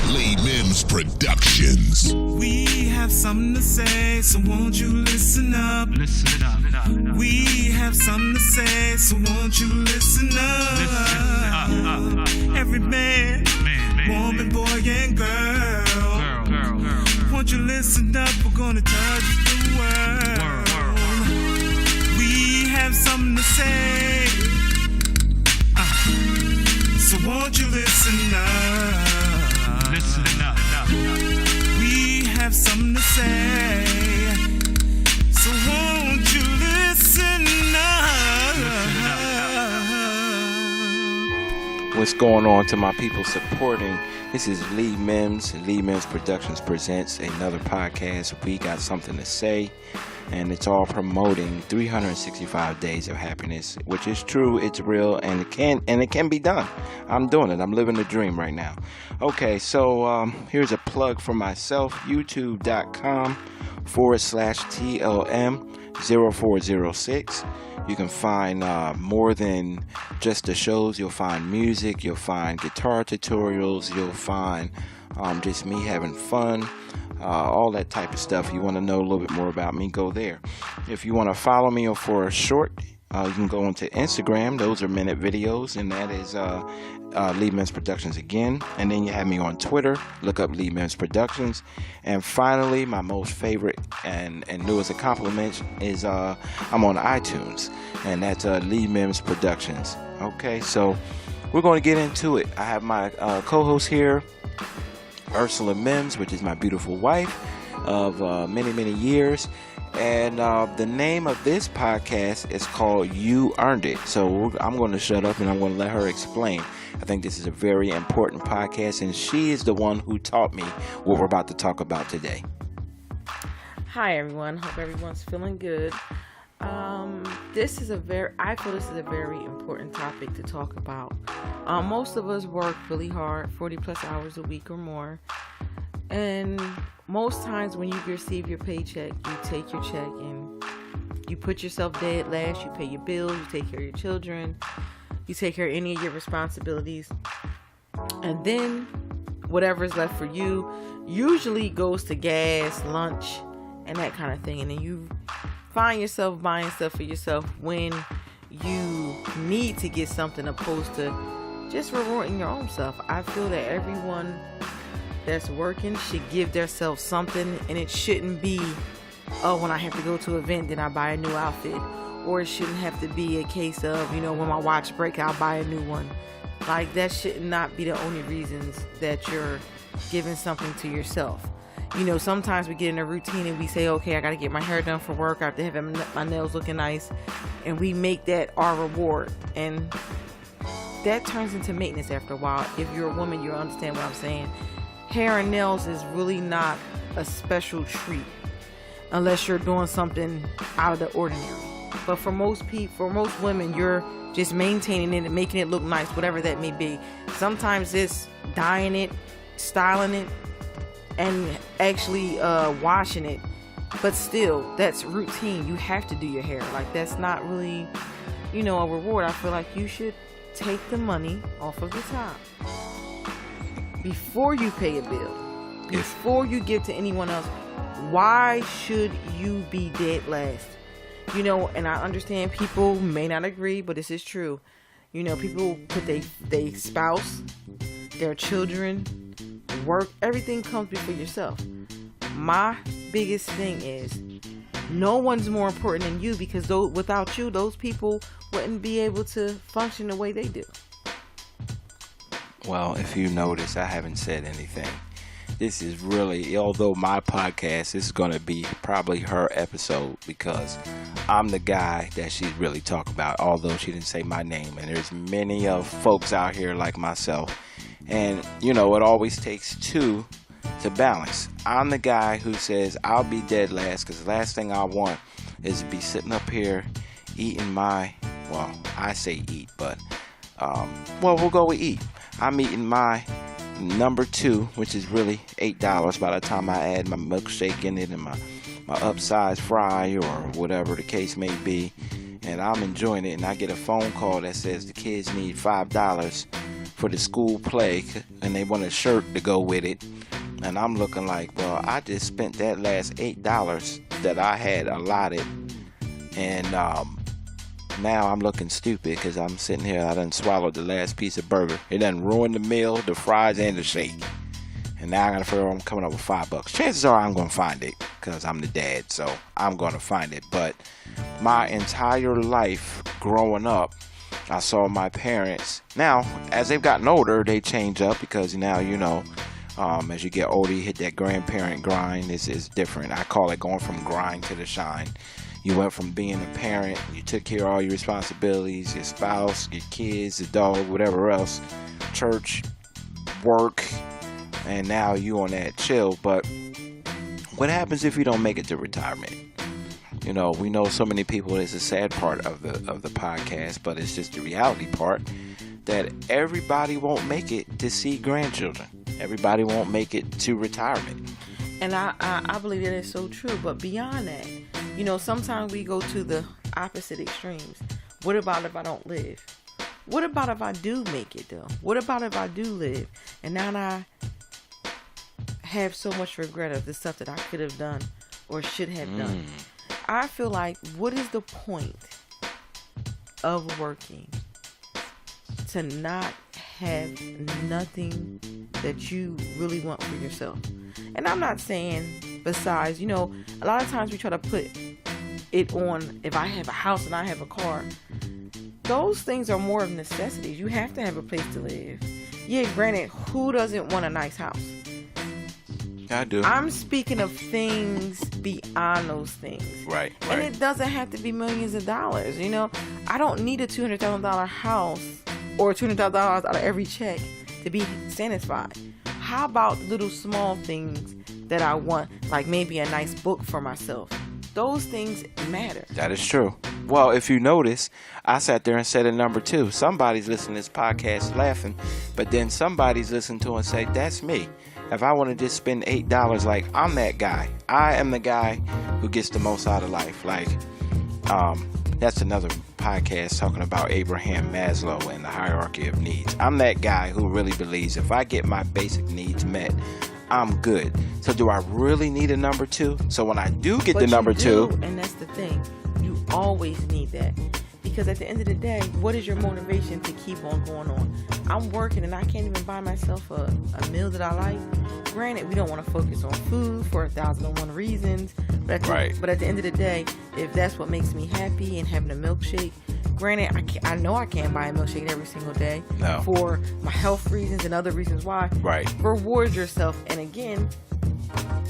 Lee Mims Productions. We have something to say, so won't you listen up? Listen up. We have something to say, so won't you listen up? Every man, woman, boy, and girl. Won't you listen up? We're gonna touch the world. We have something to say, so won't you listen up? Listen up. We have something to say, so won't you listen up? What's going on to my people supporting? This is Lee Mims. Lee Mims Productions presents another podcast. We got something to say, and it's all promoting 365 days of happiness, which is true, it's real, and it can be done. I'm doing it. I'm living the dream right now. Okay, so here's a plug for myself, youtube.com/TLM0406. You can find more than just the shows. You'll find music, you'll find guitar tutorials, you'll find just me having fun, all that type of stuff. You want to know a little bit more about me, go there. If you want to follow me for a short, you can go into Instagram. Those are minute videos, and that is Lee Mims Productions again. And then you have me on Twitter. Look up Lee Mims Productions. And finally, my most favorite and newest accomplishment is I'm on iTunes, and that's Lee Mims Productions. Okay, so we're going to get into it. I have my co-host here, Ursula Mims, which is my beautiful wife of many years. And the name of this podcast is called You Earned It. So I'm going to shut up and I'm going to let her explain. I think this is a very important podcast, and she is the one who taught me what we're about to talk about today. Hi everyone, hope everyone's feeling good. I feel this is a very important topic to talk about. Most of us work really hard, 40 plus hours a week or more. And most times when you receive your paycheck, you take your check and you put yourself dead last. You pay your bills, you take care of your children, you take care of any of your responsibilities. And then whatever is left for you usually goes to gas, lunch, and that kind of thing. And then you find yourself buying stuff for yourself when you need to get something, opposed to just rewarding your own self. I feel that everyone that's working should give themselves something, and it shouldn't be, oh, when I have to go to an event, then I buy a new outfit. Or it shouldn't have to be a case of, when my watch breaks, I'll buy a new one. Like, that should not be the only reasons that you're giving something to yourself. Sometimes we get in a routine and we say, okay, I got to get my hair done for work. I have to have my nails looking nice. And we make that our reward. And that turns into maintenance after a while. If you're a woman, you'll understand what I'm saying. Hair and nails is really not a special treat unless you're doing something out of the ordinary. But for most women, you're just maintaining it and making it look nice, whatever that may be. Sometimes it's dyeing it, styling it, and actually washing it. But still, that's routine. You have to do your hair. Like, that's not really, a reward. I feel like you should take the money off of the top before you pay a bill, before you give to anyone else. Why should you be dead last? And I understand people may not agree, but this is true. People put their spouse, their children, work, everything comes before yourself. My biggest thing is no one's more important than you, because without you, those people wouldn't be able to function the way they do. Well, if you notice, I haven't said anything. This is really, although my podcast, this is going to be probably her episode, because I'm the guy that she's really talking about, although she didn't say my name. And there's many of folks out here like myself. And, it always takes two to balance. I'm the guy who says I'll be dead last, because the last thing I want is to be sitting up here eating I say eat, but, we'll go with eat. I'm eating my number 2, which is really $8 by the time I add my milkshake in it and my upsized fry or whatever the case may be, and I'm enjoying it. And I get a phone call that says the kids need $5 for the school play, and they want a shirt to go with it. And I'm looking like, well, I just spent that last $8 that I had allotted, and now I'm looking stupid because I'm sitting here, I done swallowed the last piece of burger. It done ruined the meal, the fries, and the shake. And now I gotta figure out I'm coming up with $5. Chances are I'm gonna find it because I'm the dad, so I'm gonna find it. But my entire life growing up, I saw my parents. Now, as they've gotten older, they change up because now, you know, as you get older, you hit that grandparent grind. This is different. I call it going from grind to the shine. You went from being a parent, you took care of all your responsibilities, your spouse, your kids, the dog, whatever else, church, work, and now you on that chill. But what happens if you don't make it to retirement? You know, we know so many people, it's a sad part of the podcast, but it's just the reality part, that everybody won't make it to see grandchildren. Everybody won't make it to retirement. And I believe that is so true. But beyond that, you know, sometimes we go to the opposite extremes. What about if I don't live? What about if I do make it, though? What about if I do live? And now I have so much regret of the stuff that I could have done or should have done. I feel like, what is the point of working to not have nothing that you really want for yourself? And I'm not saying, besides, you know, a lot of times we try to put it on, if I have a house and I have a car, those things are more of necessities. You have to have a place to live. Yeah, granted, who doesn't want a nice house? I do. I'm speaking of things beyond those things. Right. And it doesn't have to be millions of dollars. You know, I don't need a $200,000 house or $200,000 out of every check to be satisfied. How about little small things that I want, like maybe a nice book for myself? Those things matter. That is true. Well, if you notice, I sat there and said it number 2. Somebody's listening to this podcast laughing, but then somebody's listening to it and say, that's me. If I want to just spend $8, like, I'm that guy. I am the guy who gets the most out of life. Like, that's another podcast talking about Abraham Maslow and the hierarchy of needs. I'm that guy who really believes if I get my basic needs met, I'm good. So do I really need a number 2? So when I do get the number 2, and that's the thing, you always need that. Because at the end of the day, what is your motivation to keep on going on? I'm working and I can't even buy myself a meal that I like. Granted, we don't want to focus on food for 1,001 reasons. But at the end of the day, if that's what makes me happy and having a milkshake, granted, I know I can't buy a milkshake every single day for my health reasons and other reasons why. Right. Reward yourself. And again,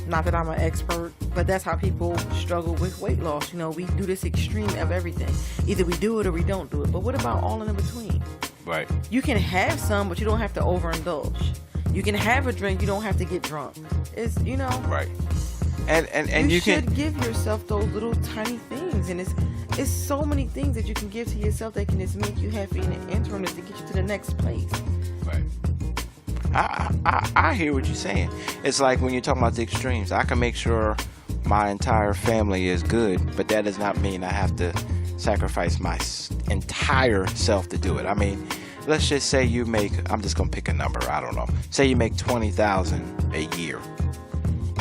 not that I'm an expert, but that's how people struggle with weight loss. You know, we do this extreme of everything. Either we do it or we don't do it. But what about all in between? Right. You can have some, but you don't have to overindulge. You can have a drink, you don't have to get drunk. It's, you know. Right. And you should give yourself those little tiny things. And it's so many things that you can give to yourself that can just make you happy in the interim to get you to the next place. Right. I hear what you're saying. It's like when you're talking about the extremes. I can make sure my entire family is good, but that does not mean I have to sacrifice my entire self to do it. I mean, let's just say you make, I'm just going to pick a number, I don't know. Say you make $20,000 a year.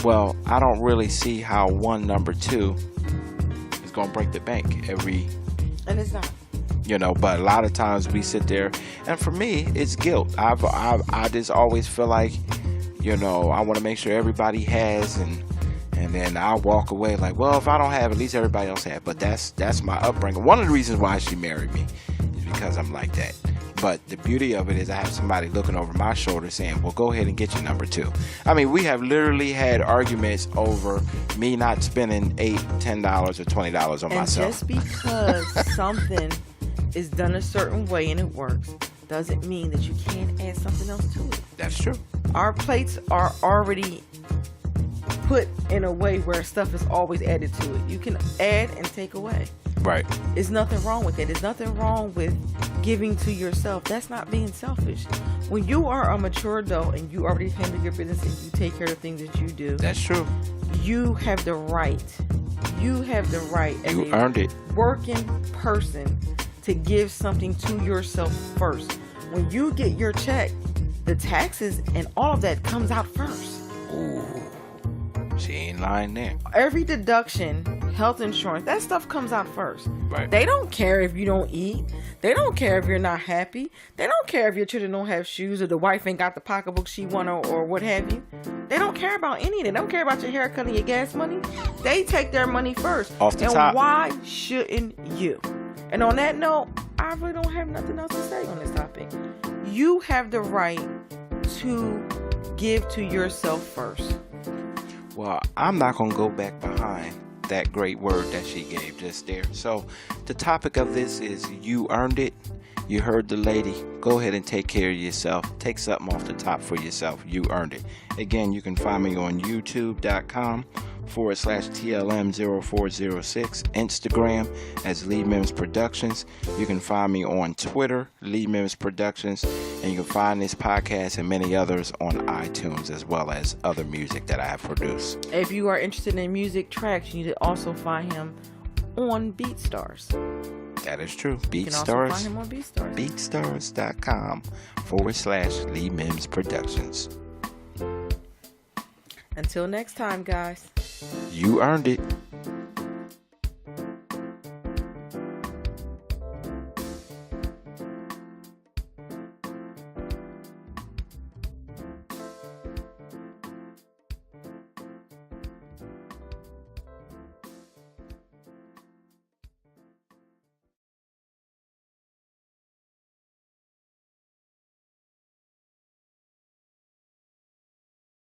Well, I don't really see how one number 2 is going to break the bank every... And it's not. You know, but a lot of times we sit there, and for me, it's guilt. I just always feel like, you know, I want to make sure everybody has, and then I'll walk away like, well, if I don't have, at least everybody else has. But that's my upbringing. One of the reasons why she married me is because I'm like that. But the beauty of it is I have somebody looking over my shoulder saying, well, go ahead and get your number 2. I mean, we have literally had arguments over me not spending $8, $10, or $20 on myself. And just because something is done a certain way and it works doesn't mean that you can't add something else to it. That's true. Our plates are already put in a way where stuff is always added to it. You can add and take away. Right. There's nothing wrong with it. There's nothing wrong with giving to yourself. That's not being selfish. When you are a mature adult and you already handle your business and you take care of the things that you do. That's true. You have the right. You have the right as earned it. Working person to give something to yourself first. when you get your check, the taxes and all of that comes out first. Ooh, she ain't lying there. Every deduction, health insurance, that stuff comes out first. Right. They don't care if you don't eat. They don't care if you're not happy. They don't care if your children don't have shoes or the wife ain't got the pocketbook she want or what have you. They don't care about any of it. They don't care about your haircut and your gas money. They take their money first. Off the and top. Why shouldn't you? And on that note, I really don't have nothing else to say on this topic. You have the right to give to yourself first. Well, I'm not going to go back behind that great word that she gave just there. So the topic of this is you earned it. You heard the lady. Go ahead and take care of yourself. Take something off the top for yourself. You earned it. Again, you can find me on youtube.com/TLM0406. Instagram as Lee Mims Productions. You can find me on Twitter, Lee Mims Productions. And you can find this podcast and many others on iTunes, as well as other music that I have produced. If you are interested in music tracks, you need to also find him on BeatStars. That is true. You can also BeatStars. find him on BeatStars. BeatStars.com/Lee Mims Productions. Until next time, guys. You earned it.